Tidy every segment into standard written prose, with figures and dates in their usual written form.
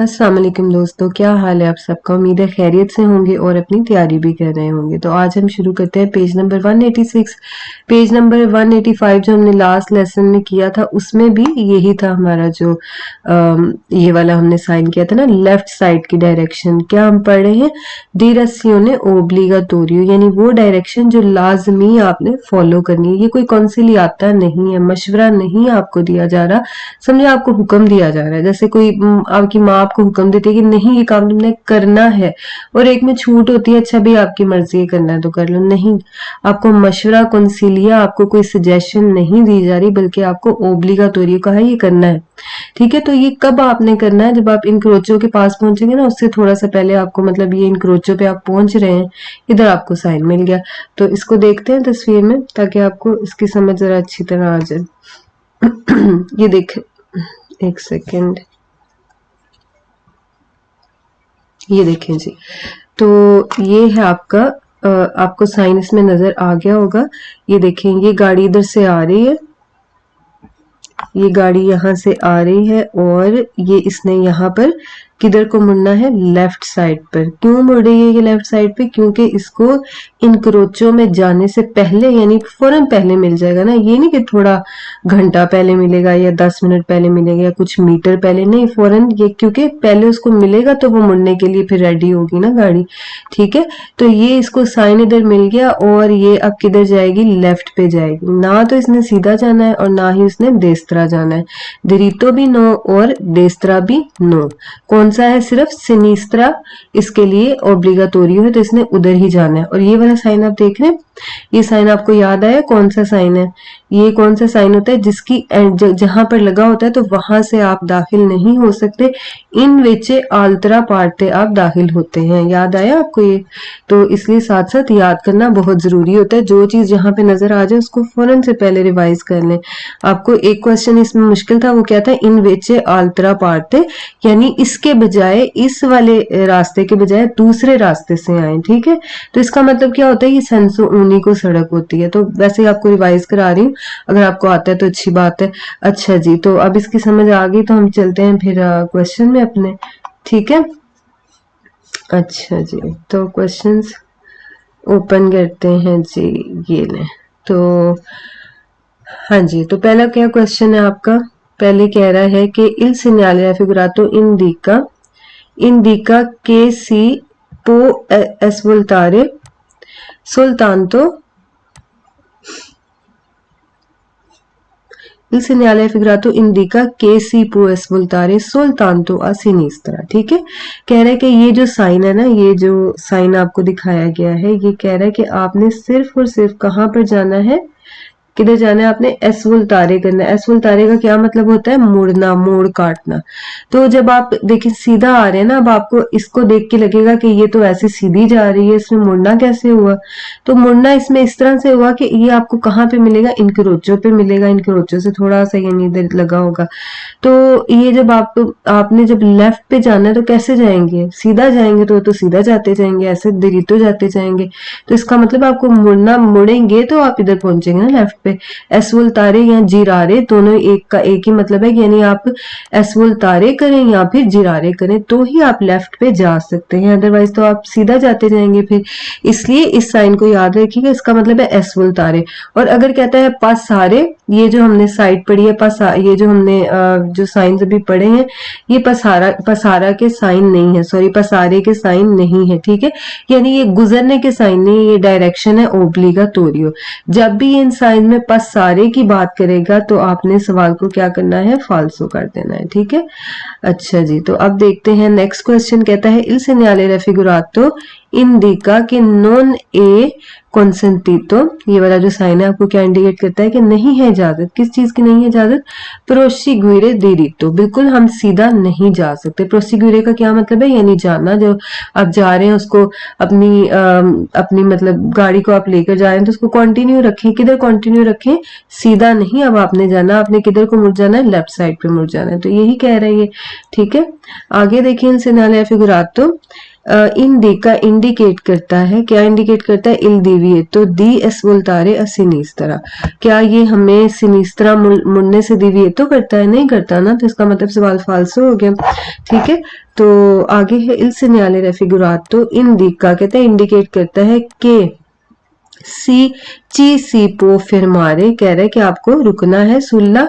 अस्सलाम वालेकुम दोस्तों, क्या हाल है आप सबका। उम्मीद है खैरियत से होंगे और अपनी तैयारी भी कर रहे होंगे। तो आज हम शुरू करते हैं पेज नंबर 186। पेज नंबर 185 जो हमने लास्ट लेसन में किया था उसमें भी यही था हमारा जो ये वाला हमने साइन किया था ना, लेफ्ट साइड की डायरेक्शन। क्या हम पढ़ रहे हैं, डिरेक्शियोने ओब्लिगाटोरियो, यानी वो डायरेक्शन जो लाजमी आपने फॉलो करनी है। ये कोई कॉन्सिलियाता नहीं है, मशवरा नहीं आपको दिया जा रहा, समझे, आपको हुक्म दिया जा रहा है। जैसे कोई आपकी माँ आपको हुक्म देती है कि नहीं ये काम तुमने करना है, और एक में छूट होती है, अच्छा भी आपकी मर्जी है करना है तो कर लो। नहीं, आपको मशवरा कौंसिलिया, आपको कोई सजेशन नहीं दी जा रही, बल्कि आपको ओब्लिगाटोरियो कहा है ये करना है। ठीक है, तो ये कब आपने करना है, जब आप इनक्रोचो के पास पहुंचेंगे ना, उससे थोड़ा सा पहले आपको, मतलब ये इनक्रोचो पे आप पहुंच रहे हैं, इधर आपको साइन मिल गया। तो इसको देखते हैं तस्वीर में ताकि आपको इसकी समझ जरा अच्छी तरह आ जाए। ये देखें, एक सेकेंड, ये देखें जी। तो ये है आपका आपको साइन इसमें नजर आ गया होगा। ये देखें, ये गाड़ी इधर से आ रही है, ये गाड़ी यहाँ से आ रही है, और ये इसने यहाँ पर किधर को मुड़ना है, लेफ्ट साइड पर। क्यों मुड़ रही है ये लेफ्ट साइड पे, क्योंकि इसको इनक्रोचो में जाने से पहले, यानी फौरन पहले मिल जाएगा ना। ये नहीं कि थोड़ा घंटा पहले मिलेगा या 10 मिनट पहले मिलेगा या कुछ मीटर पहले, नहीं, फौरन ये, क्योंकि पहले उसको मिलेगा तो वो मुड़ने के लिए फिर रेडी होगी ना गाड़ी। ठीक है, तो ये इसको साइन इधर मिल गया, और ये अब किधर जाएगी, लेफ्ट पे जाएगी। ना तो इसने सीधा जाना है और ना ही उसने देस्त्रा जाना है। दिरीतो भी नो और देस्त्रा भी नो। कौन सा है, सिर्फ सिनिस्त्रा इसके लिए ओब्लिगाटोरियो है, तो इसने उधर ही जाना है। और ये वाला साइन आप देख रहे हैं, ये साइन आपको याद आया कौन सा साइन है। ये कौन सा साइन होता है, जिसकी जहां पर लगा होता है तो वहां से आप दाखिल नहीं हो सकते, इन वेचे आल्तरा पार्टे आप दाखिल होते हैं। याद आया आपको ये, तो इसलिए साथ साथ याद करना बहुत जरूरी होता है। जो चीज जहां पे नजर आ जाए उसको फौरन से पहले रिवाइज कर लें। आपको एक क्वेश्चन इसमें मुश्किल था, वो क्या था, इन वेचे आल्तरा पार्टे, यानी इसके बजाय, इस वाले रास्ते के बजाय दूसरे रास्ते से आए। ठीक है, तो इसका मतलब क्या होता है, ये सेंसो ऊनी को सड़क होती है। तो वैसे ही आपको रिवाइज करा रही हूँ, अगर आपको आता है तो अच्छी बात है। अच्छा जी, तो अब इसकी समझ आ गई, तो हम चलते हैं फिर क्वेश्चन में अपने। ठीक है, अच्छा जी, तो क्वेश्चंस ओपन करते हैं जी, ये लें। तो हाँ जी, तो पहला क्या क्वेश्चन है आपका, पहले कह रहा है कि इल segnale raffigurato indica che si può svoltare soltanto il segnale raffigurato indica che si può svoltare soltanto a sinistra। ठीक है, कह रहा है कि ये जो साइन है ना, ये जो साइन आपको दिखाया गया है, ये कह रहा है कि आपने सिर्फ और सिर्फ कहाँ पर जाना है, किधर जाना है आपने, एसवुल्तारे करना है। एसवुल्तारे का क्या मतलब होता है, मुड़ना, मोड़ काटना। तो जब आप देखिए सीधा आ रहे हैं ना, अब आपको इसको देख के लगेगा कि ये तो ऐसे सीधी जा रही है, इसमें मुड़ना कैसे हुआ। तो मुड़ना इसमें इस तरह से हुआ कि ये आपको कहाँ पे मिलेगा, इनक्रोचो पे मिलेगा। इनक्रोचो से थोड़ा सा यानी इधर लगा होगा। तो ये जब आपने जब लेफ्ट पे जाना है तो कैसे जाएंगे, सीधा जाएंगे तो सीधा जाते जाएंगे, ऐसे दिरीतो जाते जाएंगे। तो इसका मतलब आपको मुड़ना, मुड़ेंगे तो आप इधर पहुंचेंगे ना लेफ्ट पे। एसवुल्तारे या जिरारे दोनों एक का एक ही मतलब है, यानी आप एसवुल्तारे करें या फिर जिरारे करें तो ही आप लेफ्ट पे जा सकते हैं, अदरवाइज तो आप सीधा जाते जाएंगे फिर। इसलिए इस साइन को याद रखिएगा, इसका मतलब है एसवुल्तारे। और अगर कहता है पसारे, ये जो हमने साइड पढ़ी है, ये जो हमने जो साइन अभी पढ़े हैं, ये पसारा के साइन नहीं है, सॉरी, पसारे के साइन नहीं है। ठीक है, यानी ये गुजरने के साइन नहीं, ये डायरेक्शन है ओब्लिगाटोरियो। जब भी इन साइन में पसारे की बात करेगा तो आपने सवाल को क्या करना है, फाल्सो कर देना है। ठीक है, अच्छा जी, तो अब देखते हैं नेक्स्ट क्वेश्चन। कहता है इल segnale raffigurato indica che non è consentito, ये वाला जो साइन है आपको क्या इंडिकेट करता है कि नहीं है इजाजत, किस चीज की नहीं है इजाजत, प्रोसीग्यूरे diritto, बिल्कुल हम सीधा नहीं जा सकते। प्रोसीग्यूरे का क्या मतलब है, यानी जाना, जो आप जा रहे हैं उसको अपनी मतलब गाड़ी को आप लेकर जा रहे हैं तो उसको कंटिन्यू रखें। किधर कंटिन्यू रखें, सीधा नहीं, अब आपने जाना, आपने किधर को मुड़ जाना है, लेफ्ट साइड पे मुड़ जाना है। तो यही कह रही है। ठीक है, आगे देखिए segnale raffigurato इंडिका इंडिकेट करता है, क्या इंडिकेट करता है? इल डिविएटो दी एस वोल्टारे अ सिनिस्त्रा। क्या ये हमें सिनिस्त्रा मुड़ने से डिविएटो करता है? नहीं करता ना, तो इसका मतलब सवाल फाल्सो हो गया। ठीक है, तो आगे है इल सेgnale raffigurato इंडिका, कहते हैं इंडिकेट करता है कि सी पो फिरमारे, कह रहे हैं कि आपको रुकना है सुल्ला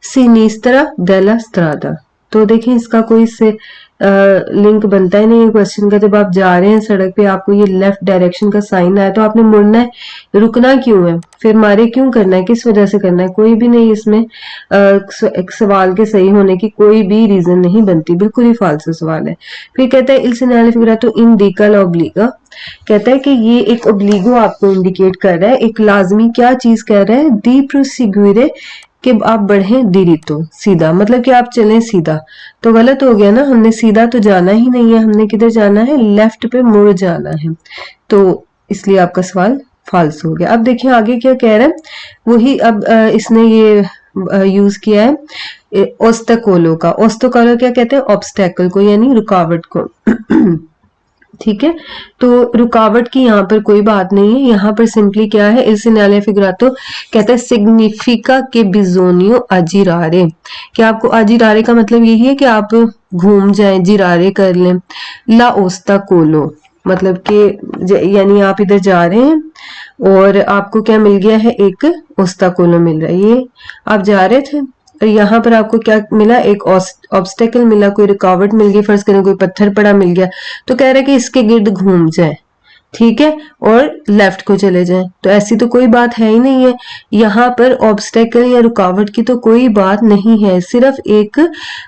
सिनिस्त्रा डेला स्ट्रादा। तो देखिए इसका कोई से लिंक बनता ही नहीं है क्वेश्चन का। जब आप जा रहे हैं सड़क पे, आपको ये लेफ्ट डायरेक्शन का साइन आया तो आपने मुड़ना है, रुकना क्यों है, फिर मारे क्यों करना है, किस वजह से करना है? कोई भी नहीं इसमें एक सवाल के सही होने की कोई भी रीजन नहीं बनती, बिल्कुल ही फालतू सवाल है। फिर कहता है इल सेgnale figurato indica la obbliga, कहता है कि ये एक ओब्लिगो आपको इंडिकेट कर रहा है, एक लाजमी क्या चीज कह रहा है? दी प्रोसिग्यूरे, कि आप बढ़े दिरितो, सीधा, मतलब कि आप चलें सीधा। तो गलत हो गया ना, हमने सीधा तो जाना ही नहीं है, हमने किधर जाना है? लेफ्ट पे मुड़ जाना है। तो इसलिए आपका सवाल फाल्स हो गया। अब देखिए आगे क्या कह रहा है, वही अब इसने ये यूज किया है ओस्ताकोलो का। ओस्ताकोलो क्या कहते हैं? ऑब्स्टेकल को, यानी रुकावट को। ठीक है, तो रुकावट की यहाँ पर कोई बात नहीं है, यहाँ पर सिंपली क्या है, इल सेgnale figurato कहता है सिग्निफिका के बिजोनियो अजिरारे, कि आपको अजिरारे का मतलब यही है कि आप घूम जाएं, जिरारे कर लें। ला ओस्ता कोलो, मतलब कि यानी आप इधर जा रहे हैं और आपको क्या मिल गया है? एक ओस्ता कोलो मिल रहा है। ये आप जा रहे थे और यहाँ पर आपको क्या मिला? एक ऑब्स्टेकल मिला, कोई रुकावट मिल गई, फर्ज करें कोई पत्थर पड़ा मिल गया, तो कह रहे हैं कि इसके गिर्द घूम जाए, ठीक है, और लेफ्ट को चले जाएं। तो ऐसी तो कोई बात है ही नहीं है, यहाँ पर ऑब्स्टेकल या रुकावट की तो कोई बात नहीं है, सिर्फ एक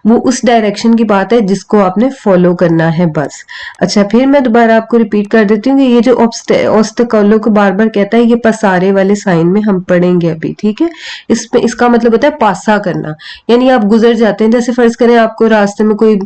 वो उस डायरेक्शन की बात है जिसको आपने फॉलो करना है, बस। अच्छा, फिर मैं दोबारा आपको रिपीट कर देती हूँ कि ये जो ऑब्स्टेकलों को बार बार कहता है, ये पसारे वाले साइन में हम पढ़ेंगे अभी, ठीक है। इसमें इसका मतलब होता है पासा करना, यानी आप गुजर जाते हैं। जैसे फर्ज करें आपको रास्ते में कोई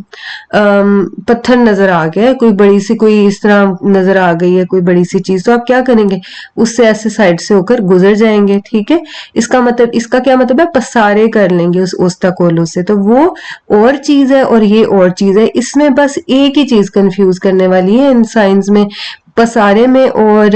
पत्थर नजर आ गया, कोई बड़ी सी कोई इस तरह नजर आ गई है कोई बड़ी सी चीज, तो आप क्या करेंगे? उससे ऐसे साइड से होकर गुजर जाएंगे, ठीक है। इसका मतलब, इसका क्या मतलब है? पसारे कर लेंगे उस ओस्ताकोलो से। तो वो और चीज है और ये और चीज है, इसमें बस एक ही चीज कंफ्यूज करने वाली है इन साइंस में। पसारे में और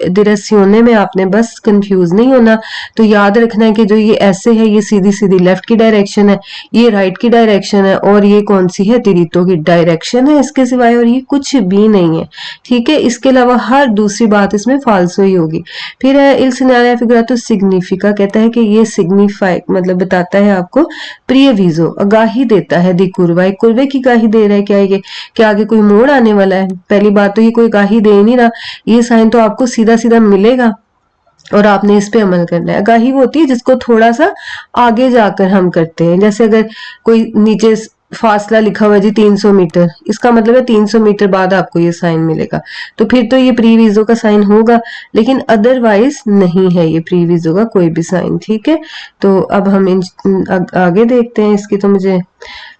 दिरेसियोने में आपने बस कंफ्यूज नहीं होना। तो याद रखना है कि जो ये ऐसे है, ये सीधी सीधी लेफ्ट की डायरेक्शन है, ये राइट की डायरेक्शन है, और ये कौन सी है? तिरितो की डायरेक्शन है इसके सिवाय, और ये कुछ भी नहीं है, ठीक है। इसके अलावा हर दूसरी बात इसमें फाल्सो ही होगी। फिर है इल सेgnale figurato significa, कहता है कि ये सिग्निफाई मतलब बताता है आपको, प्रिय वीजो, आगाही देता है, दी कुर्वा, एक कुर्वे की गाही दे रहा है। क्या ये कि आगे कोई मोड़ आने वाला है? पहली बात तो ये कोई गाही दे नहीं रहा, ये साइन तो आपको सीधा सीधा मिलेगा और आपने इस पे अमल करना है। आगाही वो होती है जिसको थोड़ा सा आगे जाकर हम करते हैं, जैसे अगर कोई नीचे फासला लिखा हुआ है जी 300 मीटर, इसका मतलब है 300 मीटर बाद आपको ये साइन मिलेगा, तो फिर तो ये प्रीविजो का साइन होगा, लेकिन अदरवाइज नहीं है ये प्रीविजो का कोई भी साइन, ठीक है। तो अब हम आगे देखते हैं इसकी। तो मुझे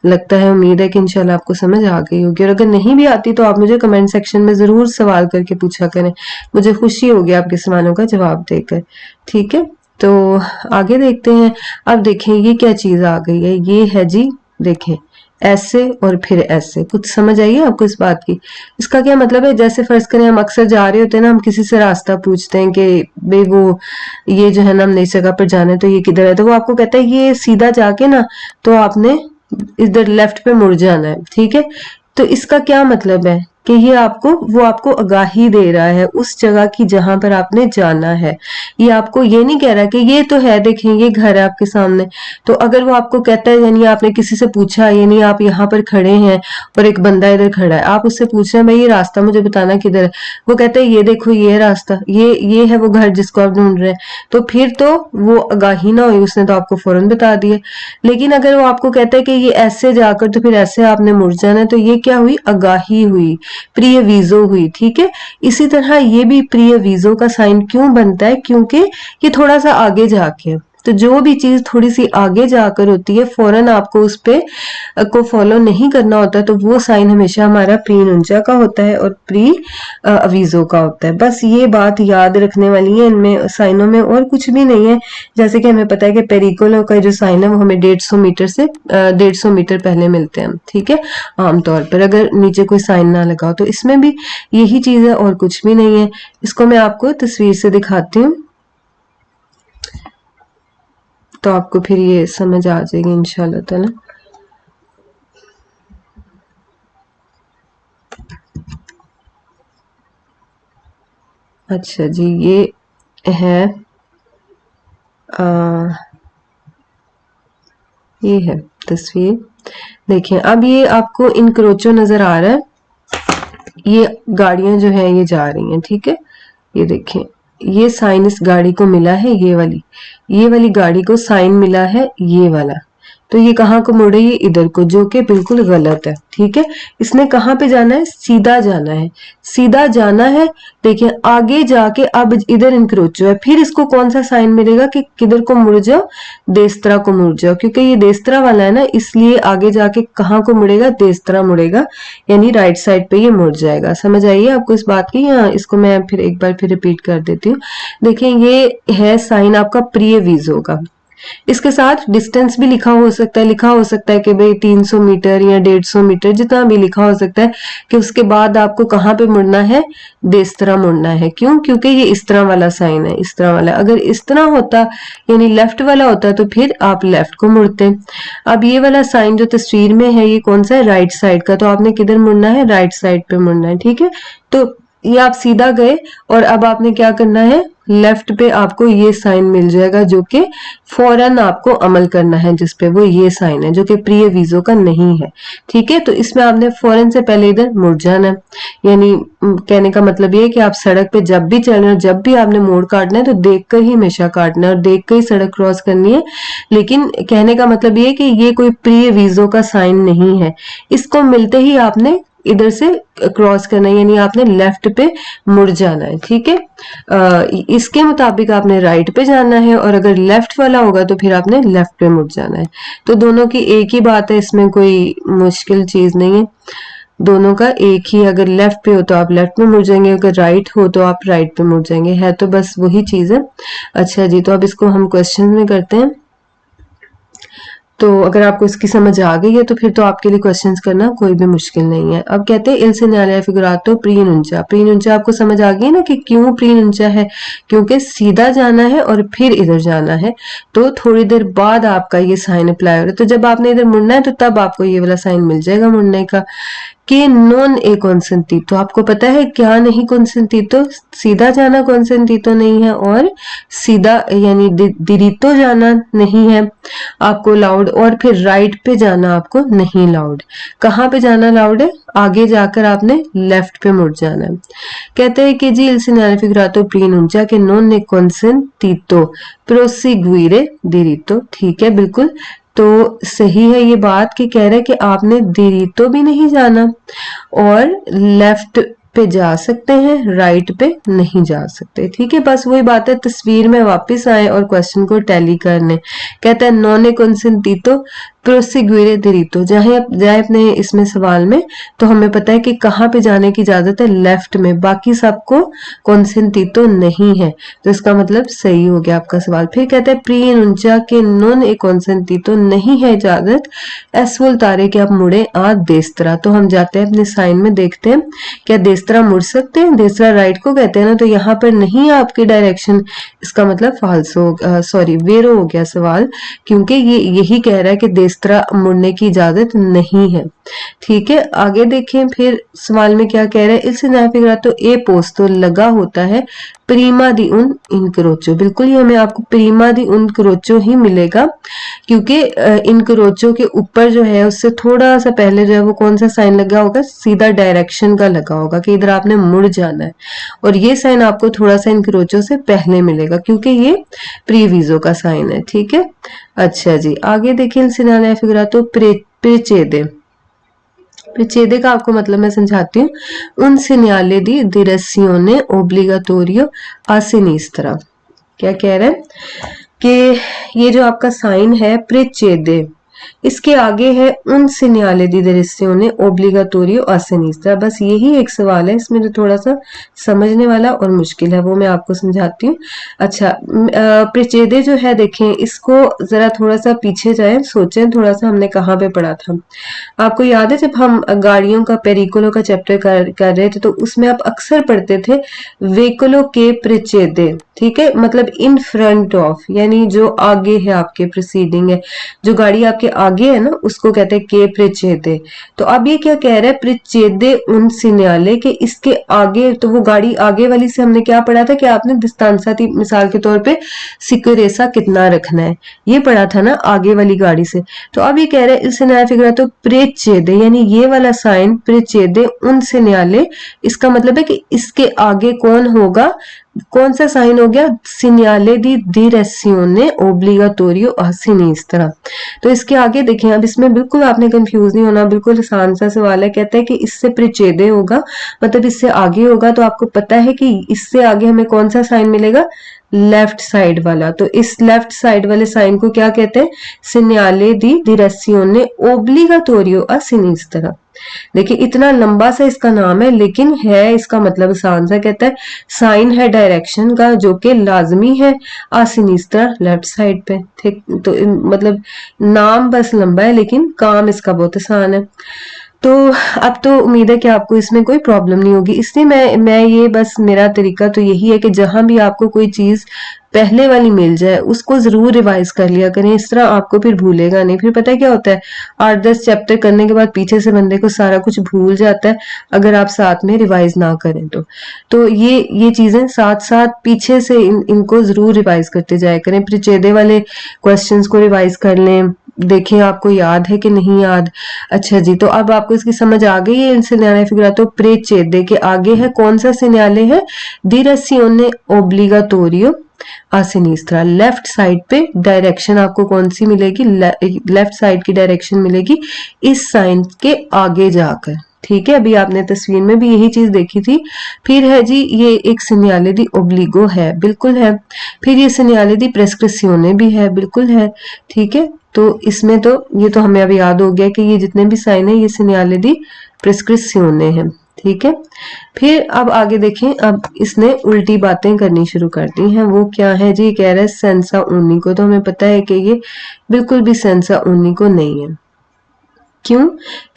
लगता है, उम्मीद है कि इंशाल्लाह आपको समझ आ गई होगी, और अगर नहीं भी आती तो आप मुझे कमेंट सेक्शन में जरूर सवाल करके पूछा करें, मुझे खुशी होगी आपके सवालों का जवाब देकर, ठीक है। तो आगे देखते हैं। अब देखें ये क्या चीज आ गई है, ये है जी देखें ऐसे और फिर ऐसे, कुछ समझ आई है आपको इस बात की? इसका क्या मतलब है? जैसे फर्ज करें हम अक्सर जा रहे होते हैं ना, हम किसी से रास्ता पूछते हैं कि भाई वो ये जो है ना, हमने इस जगह पर जाना है, तो ये किधर है? तो वो आपको कहता है ये सीधा जाके ना, तो आपने इधर लेफ्ट पे मुड़ जाना है, ठीक है। तो इसका क्या मतलब है कि ये आपको, वो आपको आगाही दे रहा है उस जगह की जहां पर आपने जाना है। ये आपको ये नहीं कह रहा कि ये तो है, देखें ये घर है आपके सामने। तो अगर वो आपको कहता है, यानी आपने किसी से पूछा, यानी आप यहाँ पर खड़े हैं और एक बंदा इधर खड़ा है, आप उससे पूछ रहे हैं भाई ये रास्ता मुझे बताना किधर है, वो कहता है ये देखो ये रास्ता, ये है वो घर जिसको आप ढूंढ रहे हैं, तो फिर तो वो आगाही ना हुई, उसने तो आपको फौरन बता दिया। लेकिन अगर वो आपको कहता है कि ये ऐसे जाकर, तो फिर ऐसे आपने मुड़ जाना है, तो ये क्या हुई? आगाही हुई, प्रिय वीजो हुई, ठीक है। इसी तरह ये भी प्रिय वीजो का साइन क्यों बनता है? क्योंकि ये थोड़ा सा आगे जाके, तो जो भी चीज थोड़ी सी आगे जाकर होती है फौरन आपको उस पे को फॉलो नहीं करना होता, तो वो साइन हमेशा हमारा प्री नुंचा का होता है और प्री अवीजो का होता है। बस ये बात याद रखने वाली है इनमें साइनों में, और कुछ भी नहीं है। जैसे कि हमें पता है कि पेरिकोलो का जो साइन है वो हमें 150 मीटर से 150 मीटर पहले मिलते हैं, ठीक है, आमतौर पर अगर नीचे कोई साइन ना लगा हो। तो इसमें भी यही चीज है और कुछ भी नहीं है। इसको मैं आपको तस्वीर से दिखाती हूँ तो आपको फिर ये समझ आ जाएगी इंशाल्लाह ताला। अच्छा जी, ये है ये है तस्वीर, देखिए अब ये आपको इनक्रोचो नजर आ रहा है, ये गाड़ियां जो है ये जा रही हैं, ठीक है, ये देखें ये साइन इस गाड़ी को मिला है, ये वाली गाड़ी को साइन मिला है ये वाला, तो ये कहाँ को मुड़े, ये इधर को, जो कि बिल्कुल गलत है, ठीक है। इसने कहाँ पे जाना है, सीधा जाना है, सीधा जाना है। देखिए आगे जाके अब इधर इंक्रोचो है, फिर इसको कौन सा साइन मिलेगा कि किधर को मुड़ जाओ, देस्तरा को मुड़ जाओ, क्योंकि ये देस्तरा वाला है ना, इसलिए आगे जाके कहाँ को मुड़ेगा, देस्तरा मुड़ेगा, यानी राइट साइड पे ये मुड़ जाएगा। समझ आइए आपको इस बात की, या इसको मैं फिर एक बार फिर रिपीट कर देती हूँ। देखिए ये है साइन आपका प्रिय वीजो का, इसके साथ डिस्टेंस भी लिखा हो सकता है, कि भाई 300 मीटर या 150 मीटर, जितना भी लिखा हो सकता है कि उसके बाद आपको कहाँ पे मुड़ना है, देस्तरा मुड़ना है। क्यों, क्योंकि ये इस तरह वाला साइन है, इस तरह वाला, अगर इस तरह होता यानी लेफ्ट वाला होता तो फिर आप लेफ्ट को मुड़ते। अब ये वाला साइन जो तस्वीर में है ये कौन सा है, राइट साइड का, तो आपने किधर मुड़ना है, राइट साइड पे मुड़ना है, ठीक है। तो ये आप सीधा गए और अब आपने क्या करना है, लेफ्ट पे आपको ये साइन मिल जाएगा जो कि फौरन आपको अमल करना है, जिसपे वो ये साइन है जो कि प्रिय वीजो का नहीं है, ठीक है। तो इसमें आपने फौरन से पहले इधर मुड़ जाना है, यानी कहने का मतलब ये है कि आप सड़क पे जब भी चल रहे हो, जब भी आपने मोड़ काटना है तो देखकर ही हमेशा काटना है और देखकर ही सड़क क्रॉस करनी है। लेकिन कहने का मतलब ये है कि ये कोई प्रिय वीजो का साइन नहीं है, इसको मिलते ही आपने इधर से क्रॉस करना है, यानी आपने लेफ्ट पे मुड़ जाना है, ठीक है। इसके मुताबिक आपने राइट पे जाना है, और अगर लेफ्ट वाला होगा तो फिर आपने लेफ्ट पे मुड़ जाना है। तो दोनों की एक ही बात है, इसमें कोई मुश्किल चीज नहीं है, दोनों का एक ही, अगर लेफ्ट पे हो तो आप लेफ्ट में मुड़ जाएंगे, अगर राइट हो तो आप राइट पे मुड़ जाएंगे, है तो बस वही चीज है। अच्छा जी, तो अब इसको हम क्वेश्चन में करते हैं। तो अगर आपको इसकी समझ आ गई है तो फिर तो आपके लिए क्वेश्चंस करना कोई भी मुश्किल नहीं है। अब कहते हैं इल सेgnale figurato प्रीनुंचा, प्रीनुंचा आपको समझ आ गई ना कि क्यों प्रीनुंचा है, क्योंकि सीधा जाना है और फिर इधर जाना है, तो थोड़ी देर बाद आपका ये साइन अप्लाई हो रहा है, तो जब आपने इधर मुड़ना है तो तब आपको ये वाला साइन मिल जाएगा मुड़ने का। कि नॉन ए कॉन्सेंटीतो, आपको पता है क्या नहीं कॉन्सेंटीतो, सीधा जाना कॉन्सेंटीतो नहीं है, और सीधा यानी दिरितो जाना नहीं है आपको लाउड, और फिर राइट पे जाना आपको नहीं लाउड। कहाँ पे जाना लाउड है, आगे जाकर आपने लेफ्ट पे मुड़ जाना है। कहते हैं कि जी il segnale figurato preannuncia che non è consentito proseguire diritto, ठीक है बिल्कुल, तो सही है ये बात कि कह रहा है कि आपने दिरितो भी नहीं जाना और लेफ्ट पे जा सकते हैं, राइट पे नहीं जा सकते, ठीक है। बस वही बात है, तस्वीर में वापस आए और क्वेश्चन को टैली करने। कहता है नॉन कॉन्सेंटीतो प्रोसिग्यूरे दिरितो, जाए अपने इसमें सवाल में, तो हमें पता है कि कहाँ पे जाने की इजाजत है, लेफ्ट में, बाकी सबको कॉन्सेंटीतो नहीं है, तो इसका मतलब सही हो गया आपका सवाल। फिर कहता है प्रीनुंचा के नॉन ए कॉन्सेंटीतो, नहीं है इजाजत एस वोल्टारे कि आप मुड़े आ देस्तरा। तो हम जाते हैं अपने साइन में, देखते हैं क्या देस्तरा मुड़ सकते हैं, देस्तरा राइट को कहते हैं ना, तो यहाँ पर नहीं आपकी डायरेक्शन, इसका मतलब फाल्सो सॉरी वेरो हो गया सवाल, क्योंकि ये यही कह रहा है कि देस्तरा मुड़ने की इजाजत नहीं है, ठीक है। आगे देखें फिर सवाल में क्या कह रहा है, इस तो ए पोस्तो लगा होता है प्रीमा दी उन इनक्रोचो, बिल्कुल ही हमें आपको प्रीमा दी उन क्रोचो ही मिलेगा, क्योंकि इनक्रोचो के ऊपर जो है उससे थोड़ा सा पहले जो है वो कौन सा साइन लगा होगा, सीधा डायरेक्शन का लगा होगा कि इधर आपने मुड़ जाना है, और ये साइन आपको थोड़ा सा इनक्रोचो से पहले मिलेगा क्योंकि ये प्रीवीजो का साइन है, ठीक है। अच्छा जी, आगे देखिए सेgnale figurato precede, प्रिचेदे का आपको मतलब मैं समझाती हूँ, उन segnale di direzione obbligatorio a sinistra, क्या कह रहे हैं, कि ये जो आपका साइन है प्रेचेदे, इसके आगे है un segnale di direzione obbligatorio a sinistra। बस यही एक सवाल है, इसमें जो थोड़ा सा समझने वाला और मुश्किल है वो मैं आपको समझाती हूँ। अच्छा, प्रेचेदे जो है देखें, इसको जरा थोड़ा सा पीछे जाए, सोचें थोड़ा सा हमने कहाँ पे पढ़ा था। आपको याद है जब हम गाड़ियों का पेरिकोलो का चैप्टर कर रहे थे तो उसमें आप अक्सर पढ़ते थे वेहिकलो के प्रेचेदे, ठीक है, मतलब इन फ्रंट ऑफ, यानी जो आगे है आपके, प्रीसीडिंग है, जो गाड़ी आपके आगे है ना उसको कहते हैं के प्रेचेदे। तो अब ये क्या कह रहा है, प्रेचेदे उन सिन्याले के, इसके आगे, तो वो गाड़ी आगे वाली से हमने क्या पढ़ा था कि आपने दिस्तांसा थी मिसाल के तौर पे सिक्योरेसा कितना रखना है, ये पढ़ा था ना आगे वाली गाड़ी से। तो अब ये कह रहे हैं इससे नया फिगर, तो प्रेचेदे यानी ये वाला साइन प्रेचेदे उन सिन्याले, इसका मतलब है कि इसके आगे कौन होगा, कौन सा साइन हो गया, सिन्याले दी direzione obbligatorio a sinistra। तो इसके आगे देखें, अब इसमें बिल्कुल आपने कंफ्यूज नहीं होना, बिल्कुल आसान सा सवाल है। कहता है कि इससे प्रेचेदे होगा, मतलब इससे आगे होगा, तो आपको पता है कि इससे आगे हमें कौन सा साइन मिलेगा, लेफ्ट साइड वाला। तो इस लेफ्ट साइड वाले साइन को क्या कहते हैं, सिन्याले दी direzione obbligatorio a sinistra। देखिए इतना लंबा सा इसका नाम है, लेकिन है इसका मतलब आसान सा, कहता है साइन है डायरेक्शन का जो कि लाजमी है सिनिस्tra लेफ्ट साइड पे, ठीक। तो मतलब नाम बस लंबा है लेकिन काम इसका बहुत आसान है। तो अब तो उम्मीद है कि आपको इसमें कोई प्रॉब्लम नहीं होगी, इसलिए मैं ये बस मेरा तरीका तो यही है कि जहां भी आपको कोई चीज पहले वाली मिल जाए उसको जरूर रिवाइज कर लिया करें, इस तरह आपको फिर भूलेगा नहीं। फिर पता है क्या होता है, 8-10 चैप्टर करने के बाद पीछे से बंदे को सारा कुछ भूल जाता है अगर आप साथ में रिवाइज ना करें तो ये चीजें साथ साथ पीछे से इनको जरूर रिवाइज करते जाया करें। प्रिचेदे वाले क्वेश्चंस को रिवाइज कर लें, देखें आपको याद है कि नहीं याद। अच्छा जी, तो अब आपको इसकी समझ आ गई है। सिन्याले फिगरातो प्रेचेदे के आगे है कौन सा सिन्याले है, direzione obbligatorio a sinistra। Left side पे डायरेक्शन आपको कौन सी मिलेगी, लेफ्ट साइड की डायरेक्शन मिलेगी इस साइन के आगे जाकर, ठीक है। अभी आपने तस्वीर में भी यही चीज देखी थी। फिर है जी ये एक सिन्याले दी ओब्लिगो है, बिल्कुल है। फिर ये सिन्याले दी प्रेस्क्रिप्शियोने भी है, बिल्कुल है, ठीक है। तो इसमें तो ये तो हमें अब याद हो गया कि ये जितने भी साइन है ये सिन्याले दी प्रेस्क्रिप्शियोने है, ठीक है। फिर अब आगे देखें, अब इसने उल्टी बातें करनी शुरू कर दी हैं। वो क्या है जी, कह रहा है सेंसा ऊनिको। तो हमें पता है कि ये बिल्कुल भी सेंसा ऊनिको नहीं है। क्यों,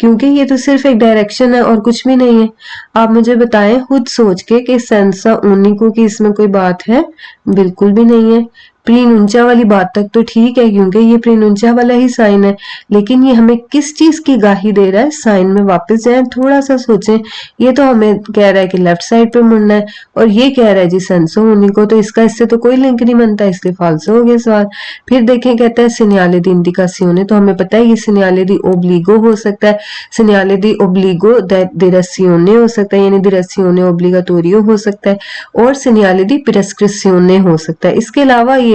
क्योंकि ये तो सिर्फ एक डायरेक्शन है और कुछ भी नहीं है। आप मुझे बताएं खुद सोच के कि सेंसा ऊनिको की इसमें कोई बात है, बिल्कुल भी नहीं है। प्रीनुंचा वाली बात तक तो ठीक है क्योंकि ये प्रीनुंचा वाला ही साइन है, लेकिन ये हमें किस चीज की गाही दे रहा है, साइन में वापस जाएं, थोड़ा सा सोचें। ये तो हमें कह रहा है कि लेफ्ट साइड पे मुड़ना है और ये कह रहा है जी सेंसो ऊनिको, तो इसका इससे तो कोई लिंक नहीं बनता, इसलिए फाल्सो हो गया सवाल। फिर देखें, कहता है सिन्याले दी इंडिकासियोने, तो हमें पता है ये सिन्याले दी ओब्लिगो हो सकता है, सिन्याले दी ओब्लिगो direzione हो सकता है, यानी direzione obbligatorio हो सकता है, और सिन्याले दी प्रेस्क्रिप्शियोने हो सकता है। इसके अलावा ये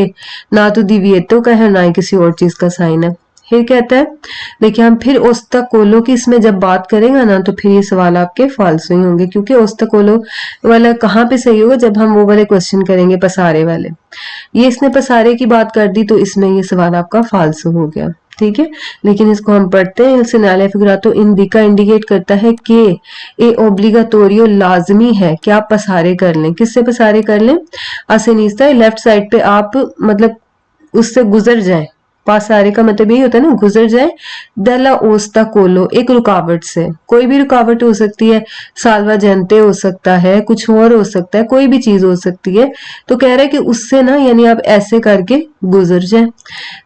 ना तो दिविएतो का है ना ही किसी और चीज का साइन है। फिर कहता है, देखिए हम फिर ओस्ताकोलो की इसमें जब बात करेंगे ना तो फिर ये सवाल आपके फाल्सो ही होंगे, क्योंकि ओस्ताकोलो वाला कहाँ पे सही होगा, जब हम वो वाले क्वेश्चन करेंगे पसारे वाले। ये इसने पसारे की बात कर दी तो इसमें ये सवाल आपका फाल्सो हो गया, ठीक है। लेकिन इसको हम पढ़ते हैं, सिन्याले फिगरातो इंडिका इंडिकेट करता है कि ए ओब्लिगाटोरियो लाजमी है कि आप पसारे कर लें। किससे पसारे कर लें, असिनिस्ता लेफ्ट साइड पे आप मतलब उससे गुजर जाए। पासारे का मतलब यही होता है ना, गुजर जाए। दला ओस्ता कोलो, एक रुकावट से, कोई भी रुकावट हो सकती है, सालवा जनते हो सकता है, कुछ और हो सकता है, कोई भी चीज हो सकती है। तो कह रहा है कि उससे ना यानी आप ऐसे करके गुजर जाए।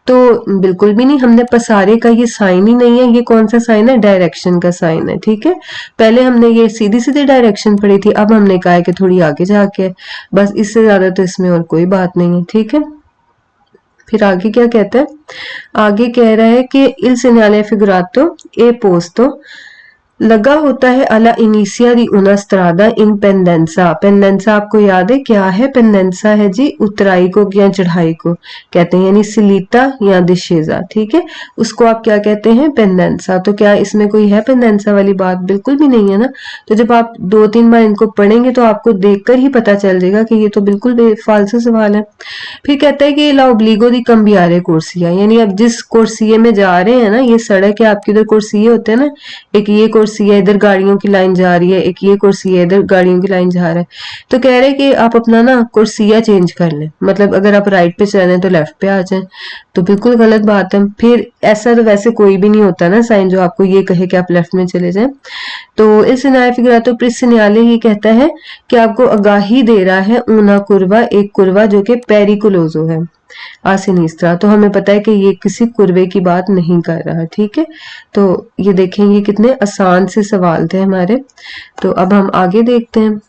तो बिल्कुल भी नहीं, हमने पसारे का ये साइन ही नहीं है। ये कौन सा साइन है, डायरेक्शन का साइन है, ठीक है। पहले हमने ये सीधी सीधी डायरेक्शन पढ़ी थी, अब हमने कहा है कि थोड़ी आगे जाके, बस इससे ज्यादा तो इसमें और कोई बात नहीं है, ठीक है। फिर आगे क्या कहता है, आगे कह रहा है कि il segnale figurato e posto लगा होता है अला इनिशिया दी una strada in pendenza। पेंडेंसा आपको याद है क्या है? पेंडेंसा है जी उतराई को या चढ़ाई को कहते हैं, यानी सिलीता या दिशेजा, ठीक है, उसको आप क्या कहते हैं? पेंडेंसा। तो क्या इसमें कोई है पेंडेंसा वाली बात? बिल्कुल भी नहीं है ना। तो जब आप 2-3 बार इनको पढ़ेंगे तो आपको देखकर ही पता चल जाएगा कि ये तो बिल्कुल बेफालतू सवाल है। फिर कहता है कि ला ओब्लिगो दी cambiare कोर्सिया, यानी अब जिस कोर्सिये में जा रहे हैं ना, ये सड़क है आपकी, उधर कोर्सिये होते हैं ना, एक ये कोर्सिया इधर गाड़ियों की लाइन जा रही है, एक ये कोर्सिया इधर गाड़ियों की लाइन जा रहा है। तो कह रहे हैं कि आप अपना ना कोर्सिया चेंज कर लें, मतलब अगर आप राइट पे चल रहे हैं तो लेफ्ट पे आ जाएं। तो बिल्कुल गलत बात है। फिर ऐसा तो वैसे कोई भी नहीं होता ना साइन जो आपको ये कहे कि आप लेफ्ट में चले जाएं। तो इस फिगरातो प्रिसिनियाले ये कहता है कि आपको आगाही दे रहा है ऊना कुर्वा, एक कुर्वा जो कि पेरिकुलोजो है, आसिनिस्त्रा। तो हमें पता है कि ये किसी कुर्वे की बात नहीं कर रहा, ठीक है। तो ये देखें, ये कितने आसान से सवाल थे हमारे। तो अब हम आगे देखते हैं।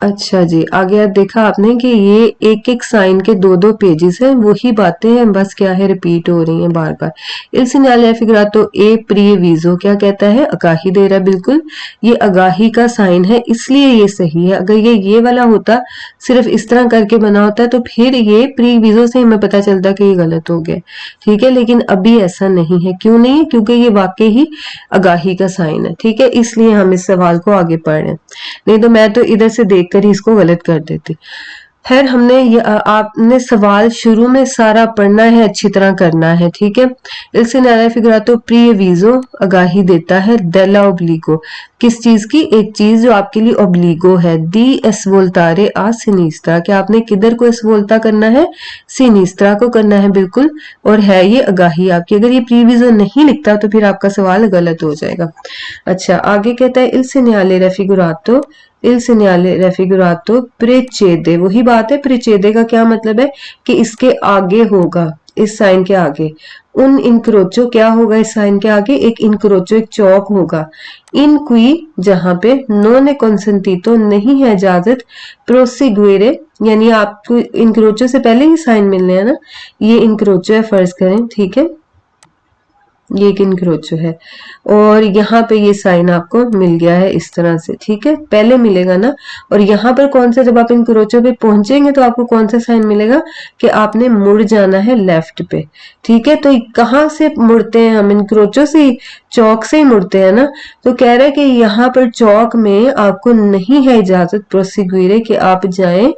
अच्छा जी, आगे आप देखा आपने कि ये एक एक साइन के 2-2 पेजेस हैं, वही बातें हैं, बस क्या है रिपीट हो रही हैं बार बार। इल सिग्नाले फिगरातो ए प्रीविजो क्या कहता है? आगाही दे रहा है, बिल्कुल ये आगाही का साइन है, इसलिए ये सही है। अगर ये वाला होता, सिर्फ इस तरह करके बना होता, तो फिर ये प्रीविजो से हमें पता चलता कि ये गलत हो गया, ठीक है। लेकिन अभी ऐसा नहीं है। क्यों नहीं है? क्योंकि ये वाकई ही आगाही का साइन है, ठीक है, इसलिए हम इस सवाल को आगे पढ़ रहे हैं। नहीं तो मैं तो इधर से देखकर ही इसको गलत कर देती। खैर, हमने ये आपने सवाल शुरू में सारा पढ़ना है, अच्छी तरह करना है, ठीक है। इल सेgnale figurato preavviso आगाही देता है della obbligo, किस चीज की? एक चीज जो आपके लिए ओब्लिगो है। दी एसवोल्तारे आ सिनिस्त्रा, क्या आपने किधर को एसवोल्ता करना है? सिनिस्त्रा को करना है, बिल्कुल। और है ये आगाही आपकी। अगर ये प्रीविजो नहीं लिखता तो फिर आपका सवाल गलत हो जाएगा। अच्छा, आगे कहता है इल सेgnale raffigurato, इल सेgnale raffigurato precede, वही बात है। प्रिचेदे का क्या मतलब है? कि इसके आगे होगा, इस साइन के आगे। उन इनक्रोचो, क्या होगा इस साइन के आगे? एक इनक्रोचो, एक चौक होगा। इन क्वी, जहां पे नोने कंसेंटीतो, नहीं है इजाजत, प्रोसिग्वेरे, यानी आपको इनक्रोचो से पहले ही साइन मिलने हैं ना। ये इनक्रोचो है, फर्ज करें, ठीक है, ये एक इनक्रोचो है और यहाँ पे ये साइन आपको मिल गया है इस तरह से, ठीक है, पहले मिलेगा ना। और यहाँ पर कौन सा, जब आप इनक्रोचो पे पहुंचेंगे तो आपको कौन सा साइन मिलेगा? कि आपने मुड़ जाना है लेफ्ट पे, ठीक है। तो कहाँ से मुड़ते हैं हम? इनक्रोचो से, चौक से ही मुड़ते हैं ना। तो कह रहे हैं कि यहाँ पर चौक में आपको नहीं है इजाजत प्रोसिग्यूरे कि आप जाएं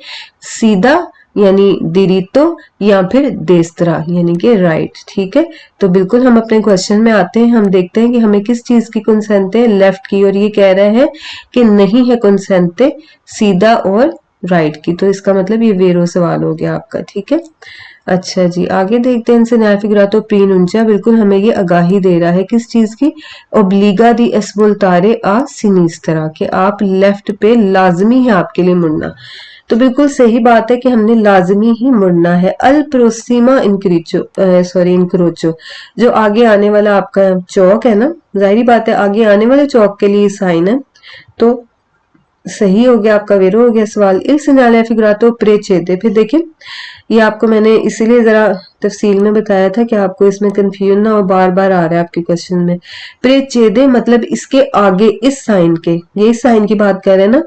सीधा, यानी दिरितो, या फिर देस्तरा, यानी कि राइट, ठीक है। तो बिल्कुल हम अपने क्वेश्चन में आते हैं। हम देखते हैं कि हमें किस चीज की कंसेंट है? लेफ्ट की। और ये कह रहे हैं कि नहीं है कंसेंट सीधा और राइट की। तो इसका मतलब ये वेरो सवाल हो गया आपका, ठीक है। अच्छा जी, आगे देखते हैं। इनसे फिगरातो प्रीनुंचा, बिल्कुल हमें ये आगाही दे रहा है किस चीज की? ओब्लिगा दी एस्वोल्तारे आ सिनिस्त्रा, कि आप लेफ्ट पे लाजमी है आपके लिए मुड़ना। तो बिल्कुल सही बात है कि हमने लाजमी ही मुड़ना है। अल प्रोसीमा इनक्रोचो, जो आगे आने वाला आपका चौक है ना, जाहिर बात है आगे आने वाले चौक के लिए साइन है। तो सही हो गया, आपका वेरो हो गया सवाल। इल सिग्नाले फिगरातो प्रेचेदे, फिर देखिए ये आपको मैंने इसीलिए जरा तफसील में बताया था कि आपको इसमें कंफ्यूजन ना हो, बार बार आ रहा है आपके क्वेश्चन में। प्रेचेदे मतलब इसके आगे, इस साइन के, ये इस साइन की बात कर रहे हैं ना।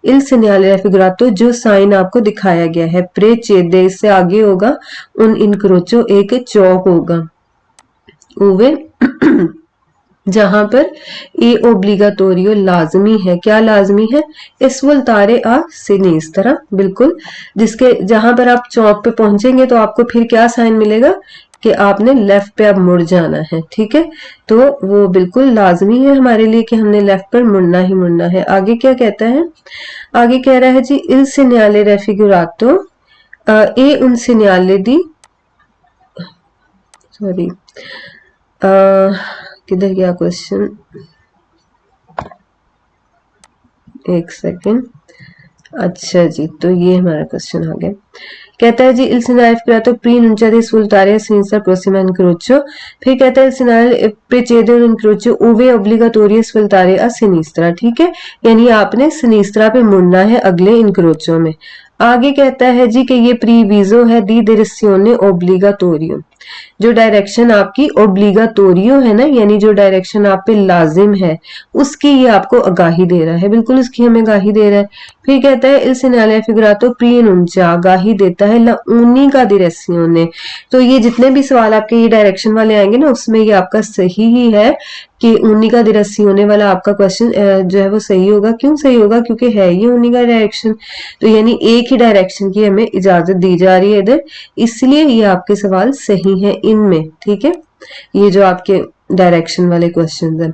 इल सिग्नाले फिगरातो, जो साइन आपको दिखाया गया है, प्रेचेदे इससे आगे होगा उन इनक्रोचो, एक चौक होगा उवे जहां पर ए ओब्लिगाटोरियो लाजमी है। क्या लाजमी है? एस्वोल्तारे आ सिनिस्त्रा, बिल्कुल, जिसके जहां पर आप चौक पे पहुंचेंगे तो आपको फिर क्या साइन मिलेगा? कि आपने लेफ्ट पे अब मुड़ जाना है, ठीक है। तो वो बिल्कुल लाजमी है हमारे लिए कि हमने लेफ्ट पर मुड़ना ही मुड़ना है। आगे क्या कहता है? आगे कह रहा है जी इल सिग्नाले रेफिगुरातो ए उन सिग्नाले दी, सॉरी किधर गया क्वेश्चन, एक सेकेंड। अच्छा जी, तो ये हमारा क्वेश्चन आ गया। कहता है जी इल सिग्नाले फिगरातो प्रीनुंचा दी svoltare a sinistra prossima incrocio, फिर कहता है इल सिग्नाले precede un incrocio uve obbligatorio svoltare a sinistra, ठीक है, यानी आपने सिनिस्त्रा पे मुड़ना है अगले इनक्रोचो में। आगे कहता है जी कि ये प्रीविजो है दी डिरेzione obbligatorio, जो डायरेक्शन आपकी ओब्लिगाटोरियो है ना, यानी जो डायरेक्शन आप पे लाजिम है, उसकी ये आपको आगाही दे रहा है, बिल्कुल उसकी हमें आगाही दे रहा है। फिर कहता है इल सेgnale figurato preannuncia, आगाही देता है la unica direzione। तो ये जितने भी सवाल आपके ये डायरेक्शन वाले आएंगे ना, उसमें ये आपका सही ही है कि उनिका direzione वाला आपका क्वेश्चन जो है वो सही होगा। क्यों सही होगा? क्योंकि है ये उनिका डायरेक्शन, तो यानी एक ही डायरेक्शन की हमें इजाजत दी जा रही है इधर, इसलिए ये आपके सवाल सही है इनमें। ठीक है, ये जो आपके डायरेक्शन वाले क्वेश्चन है,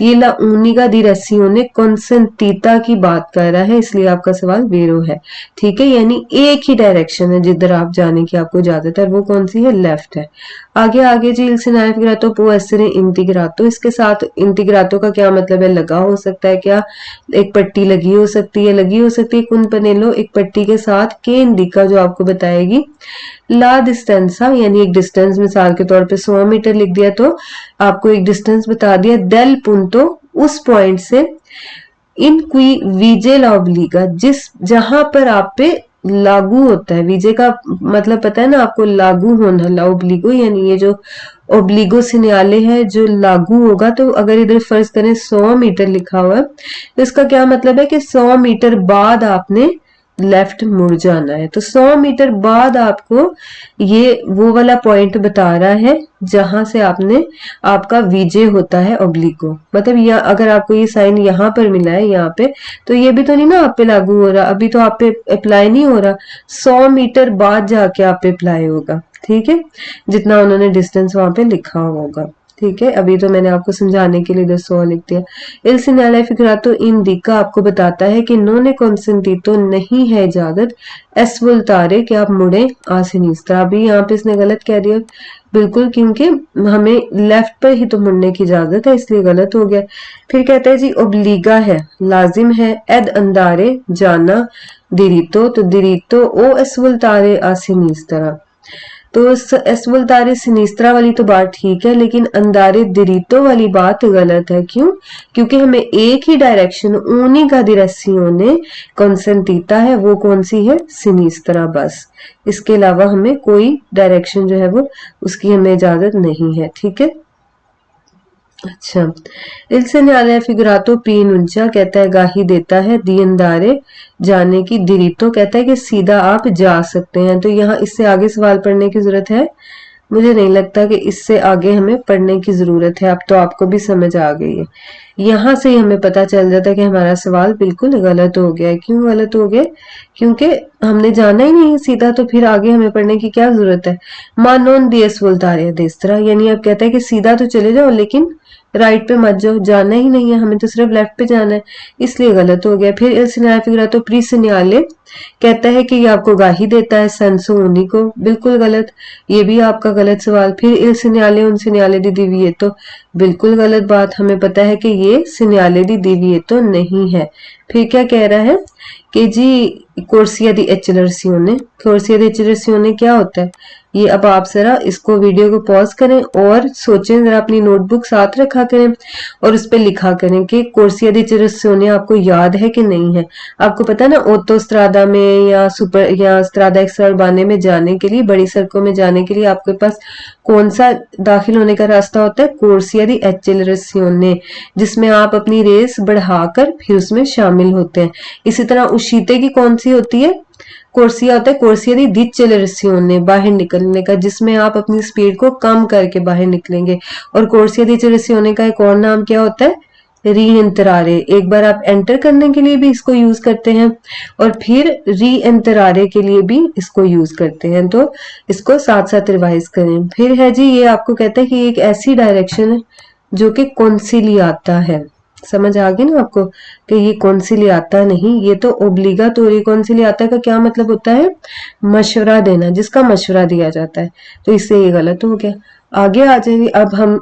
ये ला उनिका direzione consentita की बात कर रहा है, इसलिए आपका सवाल वेरो है। ठीक है, यानी एक ही डायरेक्शन है जिधर आप जाने की आपको इजाजत है, वो कौन सी है? लेफ्ट है। आगे जी il segnale figurato può essere integrato, इसके साथ इंटीग्रातो का क्या मतलब है? लगा हो सकता है क्या? एक पट्टी लगी हो सकती है, लगी हो सकती है कुन पनेलो, एक पट्टी के साथ के इंडिका जो आपको बताएगी ला डिस्टेंसा, यानी एक डिस्टेंस, मिसाल के तौर पे 100 मीटर लिख दिया तो आपको एक डिस्टेंस बता दिया डेल पुंतो, उस पॉइंट से इन क्वी वीजे ला ओब्लिगा, जिस जहां पर आप पे लागू होता है। वीजे का मतलब पता है ना आपको, लागू होना, ला ओब्लिगो, यानी ये जो ओब्लिगो सिग्नाले है जो लागू होगा। तो अगर इधर फर्ज करें 100 मीटर लिखा हुआ है, तो इसका क्या मतलब है कि 100 मीटर बाद आपने लेफ्ट मुड़ जाना है। तो 100 मीटर बाद आपको ये वो वाला पॉइंट बता रहा है जहां से आपने आपका वीजे होता है ओब्लिगो, मतलब या अगर आपको ये साइन यहाँ पर मिला है यहाँ पे, तो ये भी तो नहीं ना आप पे लागू हो रहा, अभी तो आप पे अप्लाई नहीं हो रहा, 100 मीटर बाद जाके आप पे अप्लाई होगा। ठीक है, जितना उन्होंने डिस्टेंस वहां पे लिखा होगा। ठीक है, अभी तो मैंने आपको समझाने के लिए 100 लिख दिया। इल segnale figurato indica आपको बताता है कि non è consentito, नहीं है इजाजत एस voltare कि आप मुड़े आ sinistra। अभी यहाँ पे इसने गलत कह दिया, बिल्कुल, क्योंकि हमें लेफ्ट पर ही तो मुड़ने की इजाजत है, इसलिए गलत हो गया। फिर कहता है जी ओब्लिगा है, लाजिम है, एड अंदारे जाना, दिरितो, तो दिरितो ओ एस voltare a sinistra। तो एस वोल्तारे सिनिस्त्रा वाली तो बात ठीक है, लेकिन अंदारे दिरितो वाली बात गलत है। क्यों? क्योंकि हमें एक ही डायरेक्शन ऊनी का direzione consentita है, वो कौन सी है? सिनिस्त्रा, बस। इसके अलावा हमें कोई डायरेक्शन जो है वो उसकी हमें इजाजत नहीं है। ठीक है, अच्छा, इल segnale figurato preannuncia कहता है गाही देता है, दी अंदारे जाने की, दिरितो कहता है कि सीधा आप जा सकते हैं। तो यहाँ इससे आगे सवाल पढ़ने की जरूरत है? मुझे नहीं लगता कि इससे आगे हमें पढ़ने की जरूरत है, अब तो आपको भी समझ आ गई है। यहाँ से ही हमें पता चल जाता है कि हमारा सवाल बिल्कुल गलत हो गया है। क्यों गलत हो गया? क्योंकि हमने जाना ही नहीं सीधा, तो फिर आगे हमें पढ़ने की क्या जरूरत है? मा नॉन दियस वोल्तारे देस्त्रा, यानी आप कहता है कि सीधा तो चले जाओ लेकिन राइट पे मत जाओ, जाना ही नहीं है, हमें तो सिर्फ लेफ्ट पे जाना है, इसलिए गलत हो गया। फिर इल segnale figurato presegnale कहता है कि ये आपको गाही देता है सेंसो ऊनी को, बिल्कुल गलत, ये भी आपका गलत सवाल। फिर इल segnale un segnale di divieto, बिल्कुल गलत बात, हमें पता है कि ये segnale di divieto नहीं है। फिर क्या कह रहा है कि जी कोर्सिया दी एक्सेलरेशियोने, कोर्सिया दी एक्सेलरेशियोने क्या होता है? ये अब आप जरा इसको वीडियो को पॉज करें और सोचें, जरा अपनी नोटबुक साथ रखा करें और उस पर लिखा करें कि कोर्सिया दी एक्सेलरेशियोने आपको याद है कि नहीं है। आपको पता है ना, ओतो स्ट्रादा में या सुपर या स्ट्रादा एक्स्ट्रा उर्बाने में जाने के लिए, बड़ी सड़कों में जाने के लिए आपके पास कौन सा दाखिल होने का रास्ता होता है? कोर्सिया दी एक्सेलरेशियोने, जिसमें आप अपनी रेस बढ़ाकर फिर उसमें शामिल होते हैं। इसी तरह उशीते की कौन सी होती है? कोर्सिया होता है कोर्सिया दी डिचेलरेशियोने, बाहर निकलने का, जिसमें आप अपनी स्पीड को कम करके बाहर निकलेंगे। और कोर्सिया दी डिचेलरेशियोने का एक और नाम क्या होता है? री एंतरारे, एक बार आप एंटर करने के लिए भी इसको यूज करते हैं और फिर री एंतरारे के लिए भी इसको यूज करते हैं, तो इसको साथ साथ रिवाइज करें। फिर है जी, ये आपको कहता है कि एक ऐसी डायरेक्शन है जो कि कॉन्सिलियाता है, समझ आ गई ना आपको कि ये कॉन्सिलियाता नहीं, ये तो ओब्लिगाटोरी। कॉन्सिलियाता का क्या मतलब होता है? मशवरा देना, जिसका मशवरा दिया जाता है, तो इससे ये गलत हो गया। आगे आ जाएंगे अब हम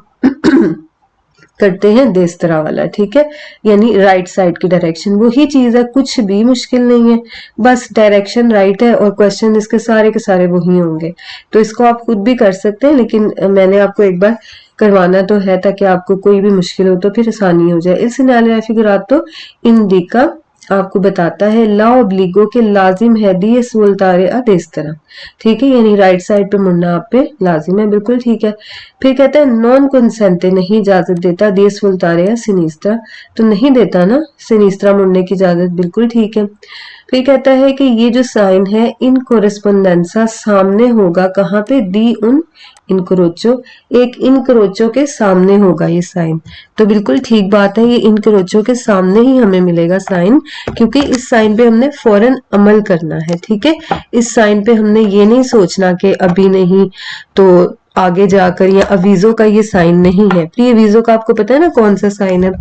करते हैं देस्तरा वाला। ठीक है, यानी राइट साइड की डायरेक्शन, वही चीज है, कुछ भी मुश्किल नहीं है, बस डायरेक्शन राइट है और क्वेश्चन इसके सारे के सारे वही होंगे। तो इसको आप खुद भी कर सकते हैं, लेकिन मैंने आपको एक बार करवाना तो है ताकि आपको कोई भी मुश्किल हो तो फिर आसानी हो जाए। इल segnale figurato indica आपको बताता है ला ओब्लिगो के लाजिम है दी सुल्तारे इस तरह, ठीक है, यानी राइट साइड पे मुड़ना आप पे लाजिम है, बिल्कुल ठीक है। फिर कहता है नॉन कंसेंटे नहीं इजाजत देता दी सुल्तारे सिनिस्त्रा, तो नहीं देता ना सिनिस्त्रा मुड़ने की इजाजत, बिल्कुल ठीक है। फिर कहता है कि ये जो साइन है इन कोरेस्पोंडेंसा सामने होगा कहाँ पे, दी उन इनक्रोचो, एक इनक्रोचो के सामने होगा ये साइन, तो बिल्कुल ठीक बात है, ये इनक्रोचो के सामने ही हमें मिलेगा साइन, क्योंकि इस साइन पे हमने फौरन अमल करना है, ठीक है। इस साइन पे हमने ये नहीं सोचना कि अभी नहीं तो आगे जाकर, या अवीजो का ये साइन नहीं है। प्री अवीजो का आपको पता है ना कौन सा साइन है,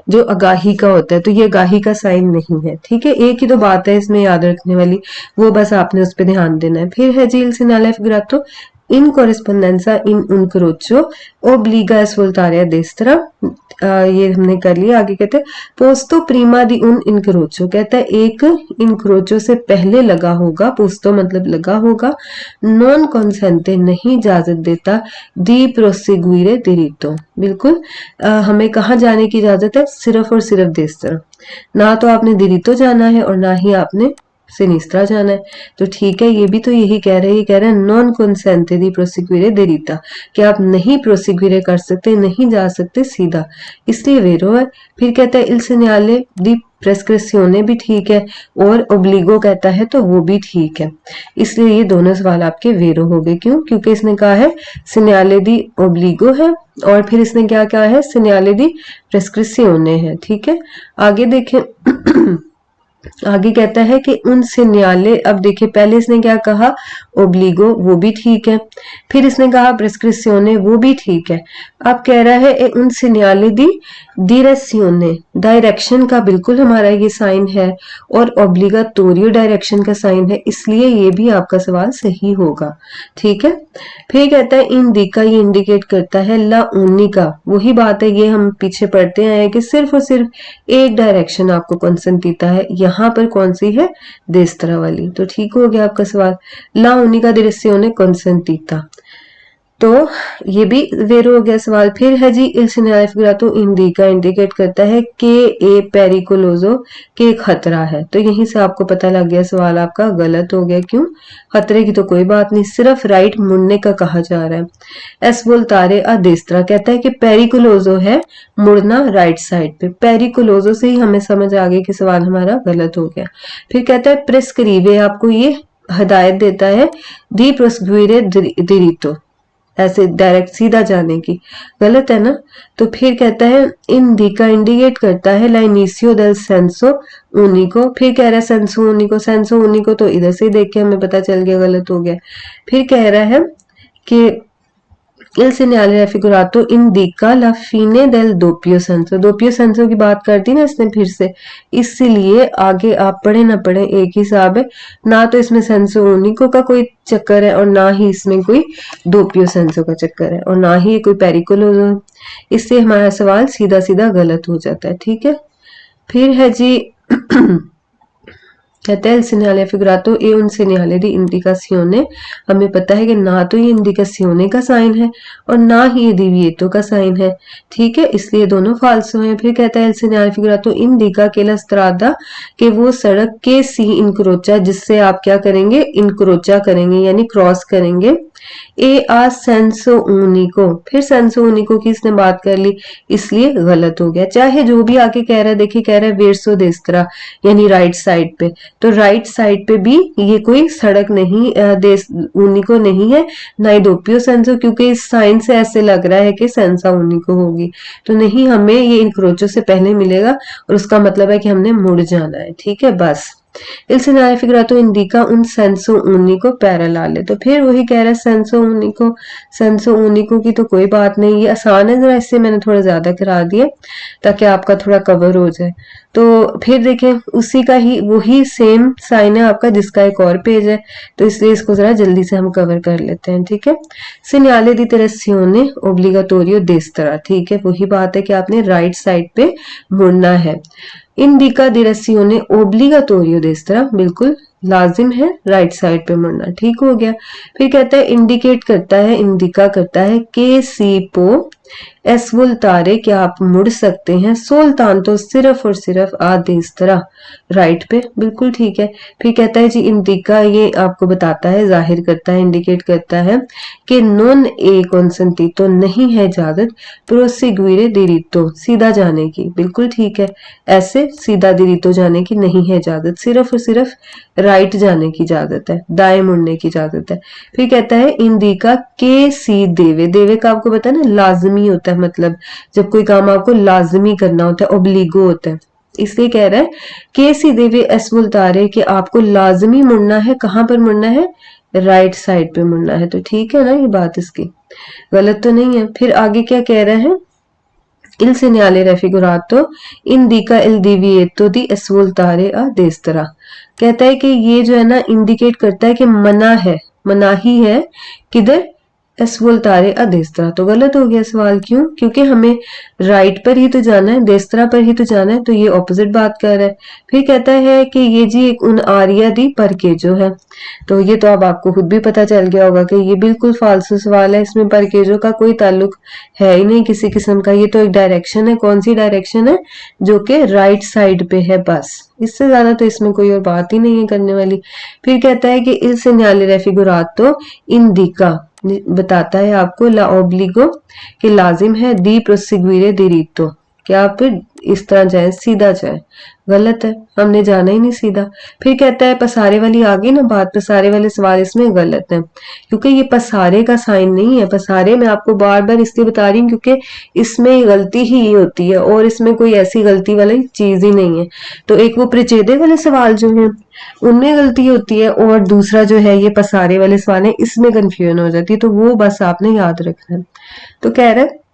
जो आगाही का होता है, तो ये आगाही का साइन नहीं है, ठीक है। एक ही तो बात है इसमें याद रखने वाली, वो बस आपने उस पर ध्यान देना है। फिर है जी il segnale figurato in corrispondenza in un crocio obbliga a svoltare a destra, ये हमने कर लिया। आगे कहते हैं पोस्तो प्रीमा दी उन इनक्रोचो, कहता है एक इनक्रोचो से पहले लगा होगा, पोस्तो मतलब लगा होगा, नॉन कॉन्सेंटे नहीं इजाजत देता, दी प्रोसिगुइरे दिरितो, बिल्कुल हमें कहाँ जाने की इजाजत है, सिर्फ और सिर्फ देस्तर, ना तो आपने दिरितो जाना है और ना ही आपने सिनिस्त्रा जाना है, तो ठीक है। ये भी तो यही कह रहे हैं, ये कह रहे हैं नॉन कंसेंटे दी प्रोसिक्यूरे देरिता, कि आप नहीं प्रोसिक्यूरे कर सकते, नहीं जा सकते सीधा, इसलिए वेरो है। फिर कहता है इल सेgnale दी प्रेस्क्रिप्शने भी ठीक है, और ओब्लिगो कहता है तो वो भी ठीक है, इसलिए ये दोनों सवाल आपके वेरो हो गए। क्यों? क्योंकि इसने कहा है सेgnale दी ओब्लिगो है, और फिर इसने क्या कहा है सेgnale दी प्रेस्क्रिप्शने है, ठीक है। आगे देखें आगे कहता है कि उन सेgnale, अब देखिए पहले इसने क्या कहा ओब्लिगो, वो भी ठीक है, फिर इसने कहा प्रेस्क्रिप्शने, वो भी ठीक है। अब कह रहा है उन सेgnale दी direzione, डायरेक्शन का बिल्कुल हमारा ये साइन है, और ओब्लिगाटोरियो डायरेक्शन का साइन है, इसलिए ये भी आपका सवाल सही होगा, ठीक है। फिर कहता है इंडिका, ये इंडिकेट करता है ला उनिका, वही बात है, ये हम पीछे पढ़ते आए हैं कि सिर्फ और सिर्फ एक डायरेक्शन आपको कॉन्सेंट्रेटा है, यहाँ पर कौन सी है, देस्त्रा वाली, तो ठीक हो गया आपका सवाल। ला उनिका direzione consentita, तो ये भी वेरो हो गया सवाल। फिर है जी il segnale figurato indica, indicate करता है के ए पेरिकोलोजो, के खतरा है, तो यहीं से आपको पता लग गया सवाल आपका गलत हो गया। क्यों? खतरे की तो कोई बात नहीं, सिर्फ राइट मुड़ने का कहा जा रहा है। एस वोल्टारे आ देस्त्रा कहता है कि पेरिकोलोजो है मुड़ना राइट साइड पे, पेरिकोलोजो से ही हमें समझ आ गई कि सवाल हमारा गलत हो गया। फिर कहता है प्रेस्क्रीवे, आपको ये हदायत देता है दी प्रोस्क्यूरे दिरितो, ऐसे डायरेक्ट सीधा जाने की, गलत है ना। तो फिर कहता है इंडिका, इंडिकेट करता है लाइनिसियो del senso unico, फिर कह रहा है सेंसो उनिको, सेंसो उनिको तो इधर से देख के हमें पता चल गया गलत हो गया। फिर कह रहा है कि il segnale raffigurato indica la fine del doppio senso, doppio senso की बात कर दी ना इसने फिर से, इसलिए आगे आप पढ़े ना पढ़े एक ही हिसाब है, ना तो इसमें सेंसो उनिको का कोई चक्कर है और ना ही इसमें कोई दोपियो सेंसो का चक्कर है, और ना ही कोई पेरिकोलोजो, इससे हमारा सवाल सीधा सीधा गलत हो जाता है, ठीक है। फिर है जी कहते हैं il segnale figurato e un segnale di indicazione, हमें पता है कि ना तो ये इंडिकासियोने का साइन है और ना ही ये डिविएटो का साइन है, ठीक है, इसलिए दोनों फाल्सो हैं। फिर कहता है il segnale figurato indica che la strada, कि वो सड़क के सी इनक्रोचा, जिससे आप क्या करेंगे, इनक्रोचा करेंगे यानी क्रॉस करेंगे, ए आ सेंसो उनिको, फिर सेंसो उनिको की इसने बात कर ली, इसलिए गलत हो गया। चाहे जो भी आके कह रहा है, देखिए कह रहा है वेरसो देस्त्रा, यानी राइट साइड पे, तो राइट साइड पे भी ये कोई सड़क नहीं, देश उनिको नहीं है, ना ही दोपियो सेंसो, क्योंकि इस साइन से ऐसे लग रहा है कि सेंसा उनिको होगी, तो नहीं, हमें ये इनक्रोचो से पहले मिलेगा, और उसका मतलब है कि हमने मुड़ जाना है, ठीक है। बस il segnale figurato indica un senso unico parallele, तो फिर वही कह रहा है सेंसो उनिको, सेंसो उनिको की तो कोई बात नहीं, ये आसान है, जरा इससे मैंने थोड़ा ज्यादा करा दिया ताकि आपका थोड़ा कवर हो जाए। तो फिर देखें उसी का ही वही सेम साइन है आपका, जिसका एक और पेज है, तो इसलिए इसको जरा जल्दी से हम कवर कर लेते हैं, ठीक है। segnale di direzione obbligatorio destra, ठीक है, वही बात है कि आपने राइट साइड पे मुड़ना है। इंडिका direzione obbligatorio destra, बिल्कुल लाजिम है राइट साइड पे मुड़ना, ठीक हो गया। फिर कहता है इंडिकेट करता है, इंडिका करता है के सी पो एस वोल्तारे, क्या आप मुड़ सकते हैं? सोल्तान तो सिर्फ और सिर्फ आ देस्त्रा, राइट पे, बिल्कुल ठीक है। फिर कहता है जी इंडिका, ये आपको बताता है, जाहिर करता है, इंडिकेट करता है कि नॉन ए कॉन्सेंटीतो, नहीं है इजाजत प्रोसिग्विरे दिरितो, सीधा जाने की, बिल्कुल ठीक है। ऐसे सीधा दिरितो जाने की नहीं है इजाजत, सिर्फ और सिर्फ राइट जाने की इजाजत है, दाएं मुड़ने की इजाजत है। फिर कहता है इंडिका के सी देवे, देवे का आपको पता है ना लाजमी होता है, मतलब जब कोई काम आपको लाजमी करना होता है, ओब्लिगो होता है, इसलिए कह रहा है के सी देवे एस वोल्तारे कि आपको लाजमी मुड़ना है, कहां पर मुड़ना है? राइट साइड पे मुड़ना है। तो ठीक है ना ये बात इसकी, गलत तो नहीं है। फिर आगे क्या कह रहा है? Il segnale raffigurato indica il divieto di svoltare a destra, कहता है कि ये जो है ना इंडिकेट करता है कि मना है, मनाही है, किधर? एसवोल्तारे अदेस्त्रा। तो गलत हो गया सवाल, क्यों? क्योंकि हमें राइट पर ही तो जाना है, देस्त्रा पर ही तो जाना है, तो ये ऑपोजिट बात कर रहा है। फिर कहता है कि ये जी एक उन आर्या दी परकेजो है, तो ये तो अब आपको खुद भी पता चल गया होगा कि ये बिल्कुल फालतू सवाल है, इसमें परकेजो का कोई ताल्लुक है ही नहीं किसी किस्म का। ये तो एक डायरेक्शन है, कौन सी डायरेक्शन है? जो कि राइट साइड पे है, बस, इससे ज्यादा तो इसमें कोई और बात ही नहीं है करने वाली। फिर कहता है कि इस सेgnale raffigurato indica, बताता है आपको ला ओब्लिगो कि लाजिम है दी प्रोसिग्विरे दिरितो, क्या आप इस तरह जाए, सीधा जाए, गलत है, हमने जाना ही नहीं सीधा। फिर कहता है पसारे वाली आ गई ना बात, पसारे वाले सवाल इसमें गलत है, क्योंकि ये पसारे का साइन नहीं है। पसारे मैं आपको बार बार इसलिए बता रही हूँ क्योंकि इसमें गलती ही ये होती है, और इसमें कोई ऐसी गलती वाली चीज ही नहीं है। तो एक वो प्रचेदे वाले सवाल जो है उनमें गलती होती है, और दूसरा जो है ये पसारे वाले सवाल है, इसमें कंफ्यूजन हो जाती है, तो वो बस आपने याद रखना है। तो कह रहा है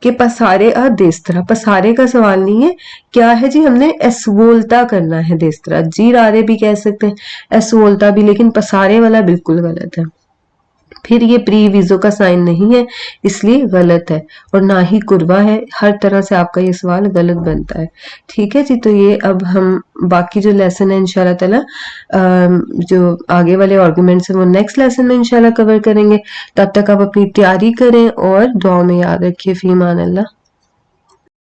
कि पसारे अ देस्त्रा, पसारे का सवाल नहीं है, क्या है जी? हमने एसवोल्ता करना है देस्त्रा, जी रारे भी कह सकते हैं, एसवोल्ता भी, लेकिन पसारे वाला बिल्कुल गलत है। फिर ये प्रीविजो का साइन नहीं है, इसलिए गलत है, और ना ही कुर्बा है, हर तरह से आपका ये सवाल गलत बनता है। ठीक है जी, तो ये अब हम बाकी जो लेसन है इंशाल्लाह ताला जो आगे वाले आर्गुमेंट्स हैं वो नेक्स्ट लेसन में इंशाल्लाह कवर करेंगे। तब तक आप अपनी तैयारी करें और दुआ में याद रखिए। फीमान अल्लाह।